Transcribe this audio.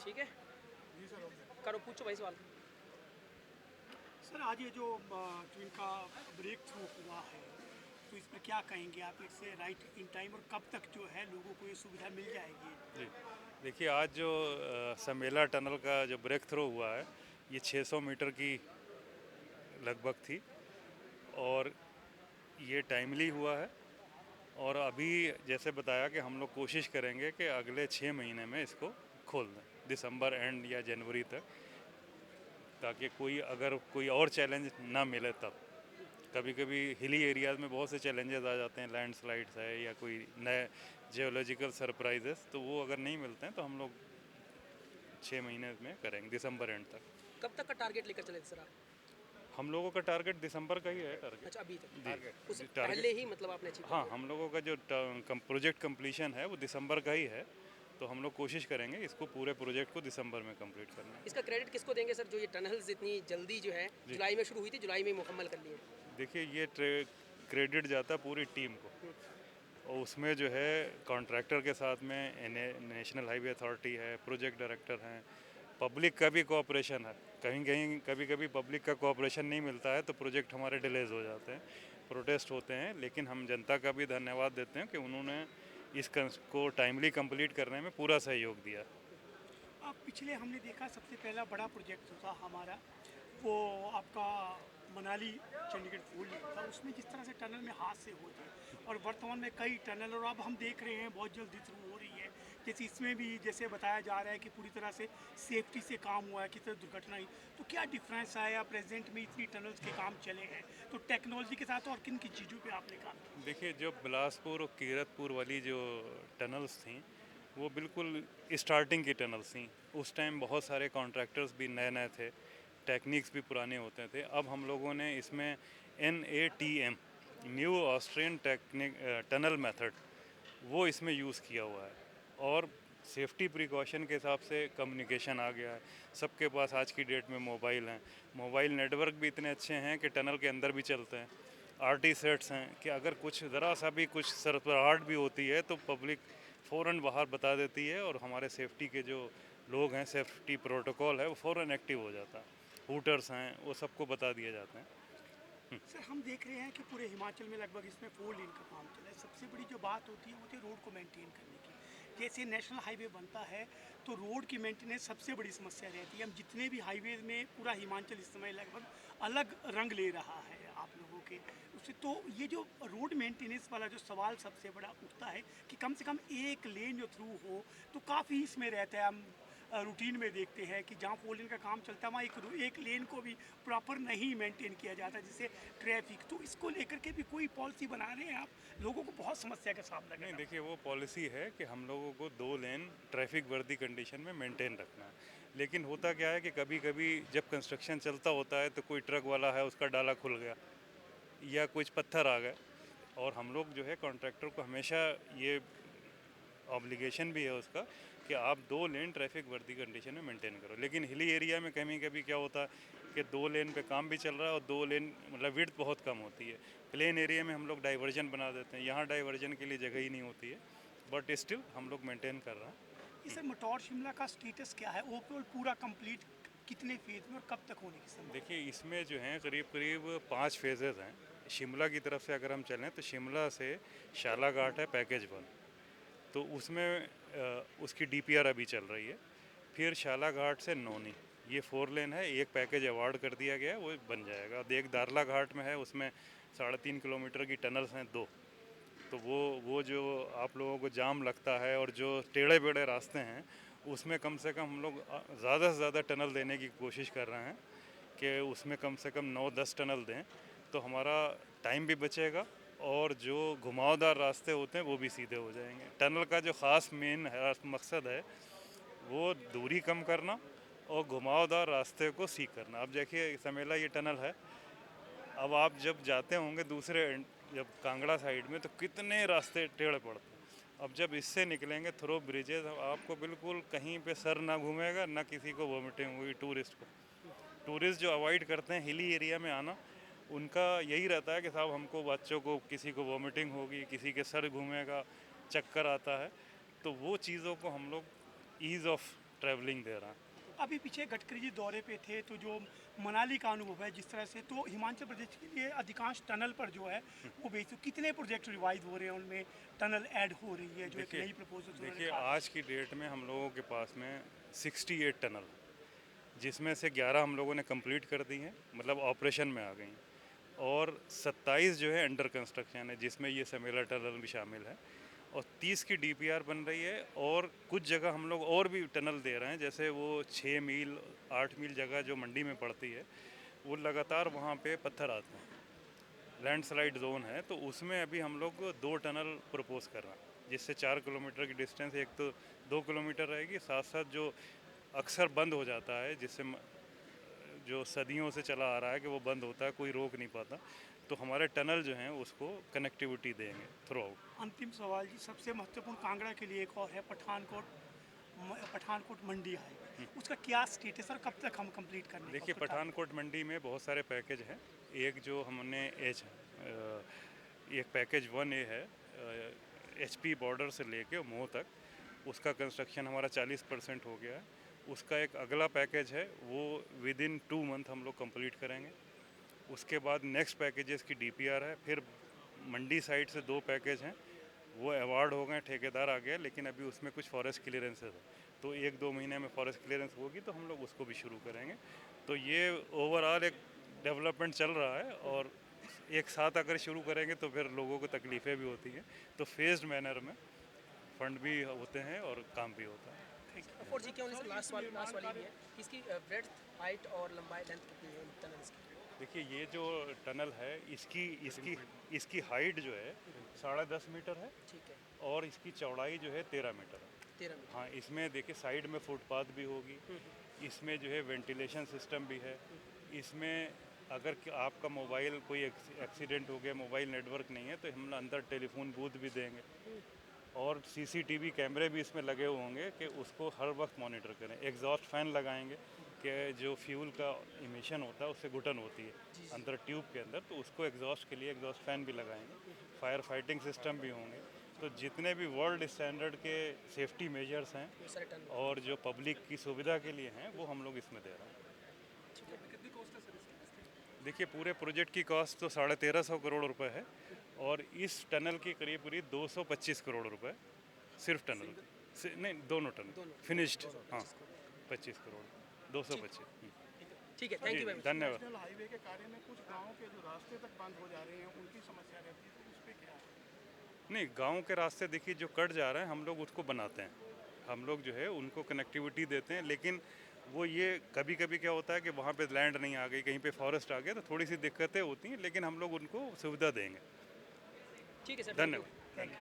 ठीक है, जी sir, okay. करो पूछो भाई सवाल। सर आज ये जो ट्विन का ब्रेक थ्रू हुआ है, तो इस पर क्या कहेंगे आप? इट्स राइट इन टाइम, और कब तक जो है लोगों को ये सुविधा मिल जाएगी? जी, देखिए आज जो समेला टनल का जो ब्रेक थ्रू हुआ है, ये 600 मीटर की लगभग थी और ये टाइमली हुआ है। और अभी जैसे बताया कि हम लोग कोशिश करेंगे कि अगले 6 महीने में इसको खोल दें, दिसंबर एंड या जनवरी तक, ताकि कोई अगर कोई और चैलेंज ना मिले तब। कभी कभी हिली एरियाज़ में बहुत से चैलेंजेस आ जाते हैं, लैंडस्लाइड्स है या कोई नए जियोलॉजिकल सरप्राइजेस, तो वो अगर नहीं मिलते हैं तो हम लोग 6 महीने में करेंगे, दिसंबर एंड तक। कब तक का टारगेट लेकर चले थे सर आप? हम लोगों का टारगेट दिसंबर का ही है टारगेट। अच्छा, अभी तक जी, उससे टारगेट। पहले ही मतलब आपने अचीव कर हाँ, लिया? हम लोगों का जो प्रोजेक्ट कंप्लीशन है वो दिसंबर का ही है, तो हम लोग कोशिश करेंगे इसको पूरे प्रोजेक्ट को दिसंबर में कंप्लीट करना है। इसका क्रेडिट किसको देंगे सर, जो ये टनल्स इतनी जल्दी जो है जी, जुलाई में शुरू हुई थी, जुलाई में ही मुकम्मल कर लिए? देखिए ये क्रेडिट जाता है पूरी टीम को, और उसमें जो है कॉन्ट्रैक्टर के साथ में नेशनल हाईवे अथॉरिटी है, प्रोजेक्ट डायरेक्टर हैं, पब्लिक का भी कोऑपरेशन है। कहीं कहीं कभी कभी पब्लिक का कोऑपरेशन नहीं मिलता है तो प्रोजेक्ट हमारे डिलेज हो जाते हैं, प्रोटेस्ट होते हैं, लेकिन हम जनता का भी धन्यवाद देते हैं कि उन्होंने इस को टाइमली कंप्लीट करने में पूरा सहयोग दिया। अब पिछले हमने देखा सबसे पहला बड़ा प्रोजेक्ट जो था हमारा, वो आपका मनाली चंडीगढ़ फोर लेन था। उसमें जिस तरह से टनल में हादसे हुए थे, और वर्तमान में कई टनल, और अब हम देख रहे हैं बहुत जल्दी थ्रू हो रही है। जैसे इसमें भी जैसे बताया जा रहा है कि पूरी तरह से सेफ्टी से काम हुआ है, किसी तरह दुर्घटना ही। तो क्या डिफरेंस आया? प्रेजेंट में इतनी टनल्स के काम चले हैं, तो टेक्नोलॉजी के साथ और किन किन चीज़ों पे आपने काम किया? देखिए जो बिलासपुर और कीरतपुर वाली जो टनल्स थी वो बिल्कुल स्टार्टिंग की टनल्स थी। उस टाइम बहुत सारे कॉन्ट्रैक्टर्स भी नए नए थे, टेक्निक्स भी पुराने होते थे। अब हम लोगों ने इसमें NATM, new Austrian technique tunnel method, वो इसमें यूज़ किया हुआ है। और सेफ्टी प्रिकॉशन के हिसाब से कम्युनिकेशन आ गया है, सबके पास आज की डेट में मोबाइल हैं, मोबाइल नेटवर्क भी इतने अच्छे हैं कि टनल के अंदर भी चलते हैं। RT सेट्स हैं कि अगर कुछ ज़रा सा भी कुछ सरसराहट भी होती है तो पब्लिक फ़ौरन बाहर बता देती है, और हमारे सेफ्टी के जो लोग हैं, सेफ्टी प्रोटोकॉल है, वो फ़ौरन एक्टिव हो जाता है। हूटर्स हैं, वो सबको बता दिए जाते हैं। सर हम देख रहे हैं कि पूरे हिमाचल में लगभग इसमें फोर लेन का काम चला है। सबसे बड़ी जो बात होती है वो होती है रोड को मेंटेन करने की। जैसे नेशनल हाईवे बनता है तो रोड की मेंटेनेंस सबसे बड़ी समस्या रहती है। हम जितने भी हाईवे में, पूरा हिमाचल इस समय लगभग अलग रंग ले रहा है आप लोगों के उससे। तो ये जो रोड मेंटेनेंस वाला जो सवाल सबसे बड़ा उठता है कि कम से कम एक लेन जो थ्रू हो, तो काफ़ी इसमें रहता है। हम रूटीन में देखते हैं कि जहाँ फोर लेन का काम चलता है वहाँ एक लेन को भी प्रॉपर नहीं मेंटेन किया जाता, जिससे ट्रैफिक। तो इसको लेकर के भी कोई पॉलिसी बना रहे हैं आप? लोगों को बहुत समस्या का सामना नहीं, करना देखिए वो पॉलिसी है कि हम लोगों को 2 लेन ट्रैफिक वर्दी कंडीशन में मेंटेन रखना है। लेकिन होता क्या है कि कभी कभी जब कंस्ट्रक्शन चलता होता है तो कोई ट्रक वाला है, उसका डाला खुल गया या कुछ पत्थर आ गए, और हम लोग जो है कॉन्ट्रैक्टर को हमेशा ये ऑब्लिगेशन भी है उसका कि आप 2 लेन ट्रैफिक वर्दी कंडीशन में मेंटेन करो। लेकिन हिली एरिया में कभी कभी क्या होता है कि 2 लेन पे काम भी चल रहा है और 2 लेन मतलब विड्थ बहुत कम होती है। प्लेन एरिया में हम लोग डाइवर्जन बना देते हैं, यहाँ डाइवर्जन के लिए जगह ही नहीं होती है, बट स्टिल हम लोग मेंटेन कर रहे हैं। इसे मटौर शिमला का स्टेटस क्या है? ओवरऑल पूरा कंप्लीट कितने फेज में और कब तक होने की संभावना? देखिए इसमें जो हैं करीब करीब 5 फेजेज़ हैं। शिमला की तरफ से अगर हम चलें तो शिमला से शालाघाट है पैकेज 1, तो उसमें उसकी DPR अभी चल रही है। फिर शालाघाट से नौनी, ये 4 लेन है, एक पैकेज अवार्ड कर दिया गया है, वो बन जाएगा। अब एक दारला घाट में है, उसमें 3.5 किलोमीटर की टनल्स हैं 2, तो वो जो आप लोगों को जाम लगता है और जो टेढ़े बेढ़े रास्ते हैं उसमें कम से कम हम लोग ज़्यादा से ज़्यादा टनल देने की कोशिश कर रहे हैं कि उसमें कम से कम 9-10 टनल दें, तो हमारा टाइम भी बचेगा और जो घुमावदार रास्ते होते हैं वो भी सीधे हो जाएंगे। टनल का जो ख़ास मेन मकसद है वो दूरी कम करना और घुमावदार रास्ते को सीक करना। अब देखिए समेला ये टनल है, अब आप जब जाते होंगे दूसरे जब कांगड़ा साइड में तो कितने रास्ते टेढ़े पड़ते हैं। अब जब इससे निकलेंगे थ्रो ब्रिजेज, आपको बिल्कुल कहीं पे सर ना घूमेगा, ना किसी को वॉमिटिंग हुई। टूरिस्ट जो अवॉइड करते हैं हिली एरिया में आना, उनका यही रहता है कि साहब हमको, बच्चों को, किसी को वॉमिटिंग होगी, किसी के सर घूमेगा, चक्कर आता है। तो वो चीज़ों को हम लोग ईज़ ऑफ ट्रैवलिंग दे रहा है। अभी पीछे गडकरी जी दौरे पे थे, तो जो मनाली का अनुभव है जिस तरह से, तो हिमाचल प्रदेश के लिए अधिकांश टनल पर जो है वो बेच, कितने प्रोजेक्ट रिवाइज हो रहे हैं, उनमें टनल ऐड हो रही है, जो एक नई प्रपोजल देखिए आज की डेट में हम लोगों के पास में 68 टनल, जिसमें से 11 हम लोगों ने कंप्लीट कर दी हैं, मतलब ऑपरेशन में आ गई हैं, और 27 जो है अंडर कंस्ट्रक्शन है, जिसमें ये समेला टनल भी शामिल है, और 30 की डीपीआर बन रही है। और कुछ जगह हम लोग और भी टनल दे रहे हैं, जैसे वो 6 मील 8 मील जगह जो मंडी में पड़ती है, वो लगातार वहाँ पे पत्थर आते हैं, लैंडस्लाइड जोन है, तो उसमें अभी हम लोग 2 टनल प्रपोज कर रहे हैं, जिससे 4 किलोमीटर की डिस्टेंस, एक तो 2 किलोमीटर रहेगी, साथ साथ जो अक्सर बंद हो जाता है, जिससे जो सदियों से चला आ रहा है कि वो बंद होता है, कोई रोक नहीं पाता, तो हमारे टनल जो हैं उसको कनेक्टिविटी देंगे थ्रू आउट। अंतिम सवाल जी, सबसे महत्वपूर्ण कांगड़ा के लिए एक और है पठानकोट मंडी हाईवे, उसका क्या स्टेटस और कब तक हम कंप्लीट करने का देखिए उसका पठानकोट मंडी में बहुत सारे पैकेज हैं। एक जो हमने एक पैकेज 1A है, HP बॉर्डर से लेके मोह तक, उसका कंस्ट्रक्शन हमारा 40% हो गया है। उसका एक अगला पैकेज है, वो विद इन 2 मंथ हम लोग कंप्लीट करेंगे। उसके बाद नेक्स्ट पैकेजेस की डीपीआर है। फिर मंडी साइड से 2 पैकेज हैं, वो अवार्ड हो गए, ठेकेदार आ गया, लेकिन अभी उसमें कुछ फॉरेस्ट क्लियरेंसेस है, तो 1-2 महीने में फॉरेस्ट क्लियरेंस होगी तो हम लोग उसको भी शुरू करेंगे। तो ये ओवरऑल एक डेवलपमेंट चल रहा है, और एक साथ अगर शुरू करेंगे तो फिर लोगों को तकलीफ़ें भी होती हैं, तो फेज्ड मैनर में फंड भी होते हैं और काम भी होता है। फोर जी क्या होने से लास्ट वाली भी है, इसकी ब्रेड्थ, हाइट और लंबाई, लेंथ कितनी है टनल्स की? देखिए ये जो टनल है, इसकी हाइट जो है 10.5 मीटर है, ठीक है, और इसकी चौड़ाई जो है 13 मीटर है। 13 मीटर। हाँ, इसमें देखिए साइड में फुटपाथ भी होगी, इसमें जो है वेंटिलेशन सिस्टम भी है। इसमें अगर आपका मोबाइल कोई एक्सीडेंट हो गया, मोबाइल नेटवर्क नहीं है, तो हम अंदर टेलीफोन बूथ भी देंगे, और CCTV कैमरे भी इसमें लगे हुए होंगे कि उसको हर वक्त मॉनिटर करें। एग्जॉस्ट फैन लगाएंगे कि जो फ्यूल का इमिशन होता है उससे घुटन होती है अंदर ट्यूब के अंदर, तो उसको एग्जॉस्ट के लिए एग्जॉस्ट फैन भी लगाएंगे। फायर फाइटिंग सिस्टम भी होंगे। तो जितने भी वर्ल्ड स्टैंडर्ड के सेफ्टी मेजर्स हैं वो सारे टनल। और जो पब्लिक की सुविधा के लिए हैं, वो हम लोग इसमें दे रहे हैं। कितनी कॉस्ट है सर इसकी? देखिए पूरे प्रोजेक्ट की कॉस्ट तो 1350 करोड़ रुपए है, और इस टनल की करीब 225 करोड़ रुपए सिर्फ टनल नहीं, दोनों टनल फिनिश्ड। हाँ, 25 करोड़ 225। ठीक है, थैंक यू वेरी मच। धन्यवाद। नेशनल हाईवे के कार्य में कुछ गाँव के जो रास्ते तक बंद हो जा रहे हैं, उनकी समस्या रहती है, तो उस पर क्या है? नहीं, गांव के रास्ते देखिए जो कट जा रहे हैं, हम लोग उसको बनाते हैं, हम लोग जो है उनको कनेक्टिविटी देते हैं, लेकिन वो ये कभी कभी क्या होता है कि वहाँ पे लैंड नहीं आ गई, कहीं पे फॉरेस्ट आ गया, तो थोड़ी सी दिक्कतें होती हैं, लेकिन हम लोग उनको सुविधा देंगे। ठीक है सर, धन्यवाद।